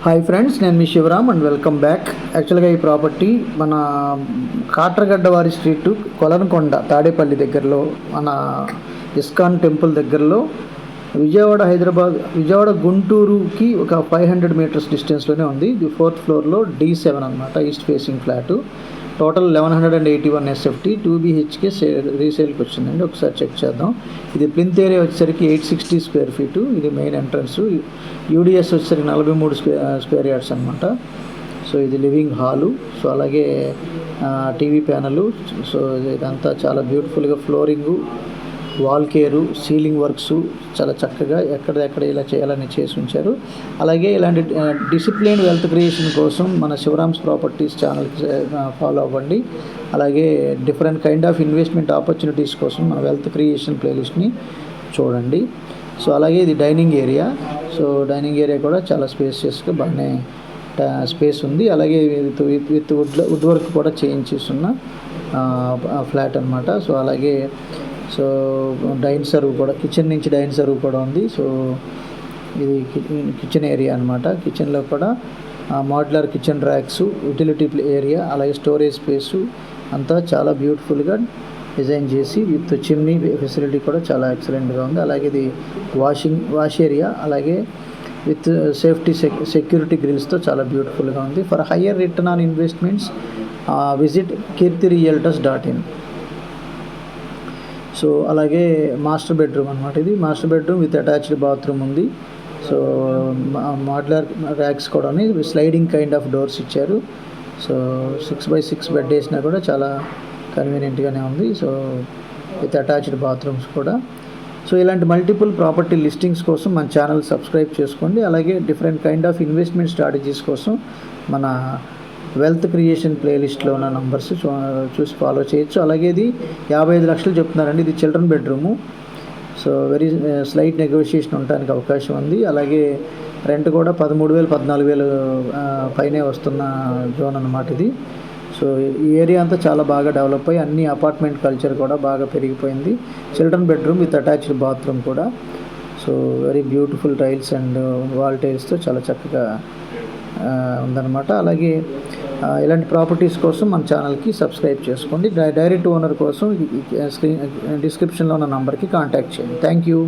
Hi friends, నేను మీ Shivaram and welcome back. యాక్చువల్గా ఈ ప్రాపర్టీ మన కాట్రగడ్డవారి స్ట్రీట్, కొలనకొండ, తాడేపల్లి దగ్గరలో, మన ఇస్కాన్ టెంపుల్ దగ్గరలో, విజయవాడ గుంటూరుకి ఒక 500 మీటర్స్ డిస్టెన్స్లోనే ఉంది. ఇది 4th ఫ్లోర్లో D7 అనమాట, east facing flat. Total 1181 SFT, 2 BHK రీసేల్కి వచ్చిందండి. ఒకసారి చెక్ చేద్దాం. ఇది ప్లింత్ ఏరియా వచ్చేసరికి 860 స్క్వేర్ ఫీటు. ఇది మెయిన్ ఎంట్రన్స్. UDS వచ్చేసరికి 43 స్క్వేర్ యార్డ్స్ అనమాట. సో ఇది లివింగ్ హాలు. సో అలాగే టీవీ ప్యానలు. సో ఇదంతా చాలా బ్యూటిఫుల్గా flooring, wall care, ceiling works చాలా చక్కగా ఎక్కడెక్కడ ఇలా చేయాలని చేసి ఉంచారు. అలాగే ఇలాంటి డిసిప్లిన్ వెల్త్ క్రియేషన్ కోసం మన శివరామ్స్ ప్రాపర్టీస్ ఛానల్కి ఫాలో అవ్వండి. అలాగే different kind of investment opportunities కోసం మన వెల్త్ క్రియేషన్ ప్లేలిస్ట్ని చూడండి. సో అలాగే ఇది dining area. So dining area కూడా చాలా స్పేసియస్గా బాగానే స్పేస్ ఉంది. అలాగే విత్ వుడ్ వర్క్ కూడా చేయించేస్తున్న ఫ్లాట్ అనమాట. సో అలాగే డైన్ సర్వ్ కూడా, కిచెన్ నుంచి డైన్ సర్వ్ కూడా ఉంది. సో ఇది కిచెన్ ఏరియా అనమాట. కిచెన్లో కూడా modular kitchen racks, utility area, అలాగే స్టోరేజ్ స్పేసు అంతా చాలా బ్యూటిఫుల్గా డిజైన్ చేసి విత్ చిమ్నీ ఫెసిలిటీ కూడా చాలా ఎక్సలెంట్గా ఉంది. అలాగే ఇది వాష్ ఏరియా, అలాగే విత్ సేఫ్టీ సెక్యూరిటీ గ్రిల్స్తో చాలా బ్యూటిఫుల్గా ఉంది. For higher return on investments visit kirtirialtors.in. So అలాగే మాస్టర్ బెడ్రూమ్ అనమాట. ఇది master bedroom with attached bathroom ఉంది. సో మోడ్యులర్ ర్యాక్స్ కూడా స్లైడింగ్ కైండ్ ఆఫ్ డోర్స్ ఇచ్చారు. సో 6x6 బెడ్ వేసినా కూడా చాలా కన్వీనియంట్గానే ఉంది. సో విత్ అటాచ్డ్ బాత్రూమ్స్ కూడా. సో ఇలాంటి మల్టిపుల్ ప్రాపర్టీ లిస్టింగ్స్ కోసం మన ఛానల్ సబ్స్క్రైబ్ చేసుకోండి. అలాగే different kind of investment strategies కోసం మన వెల్త్ క్రియేషన్ ప్లేలిస్ట్లో ఉన్న నంబర్స్ చూసి ఫాలో చేయొచ్చు. అలాగే ఇది 55 లక్షలు చెప్తున్నారండి. ఇది children bedroom. So very slight negotiation ఉండడానికి అవకాశం ఉంది. అలాగే రెంట్ కూడా 13,000 14,000 పైనే వస్తున్న జోన్ అన్నమాట ఇది. సో ఈ ఏరియా అంతా చాలా బాగా డెవలప్ అయ్యి అన్ని అపార్ట్మెంట్ కల్చర్ కూడా బాగా పెరిగిపోయింది. Children bedroom with attached bathroom కూడా. So very beautiful tiles and wall టైల్స్తో చాలా చక్కగా ఉందన్నమాట. అలాగే ఇలాంటి ప్రాపర్టీస్ కోసం మన ఛానల్కి సబ్స్క్రైబ్ చేసుకోండి. డైరెక్ట్ ఓనర్ కోసం డిస్క్రిప్షన్లో ఉన్న నంబర్కి కాంటాక్ట్ చేయండి. Thank you.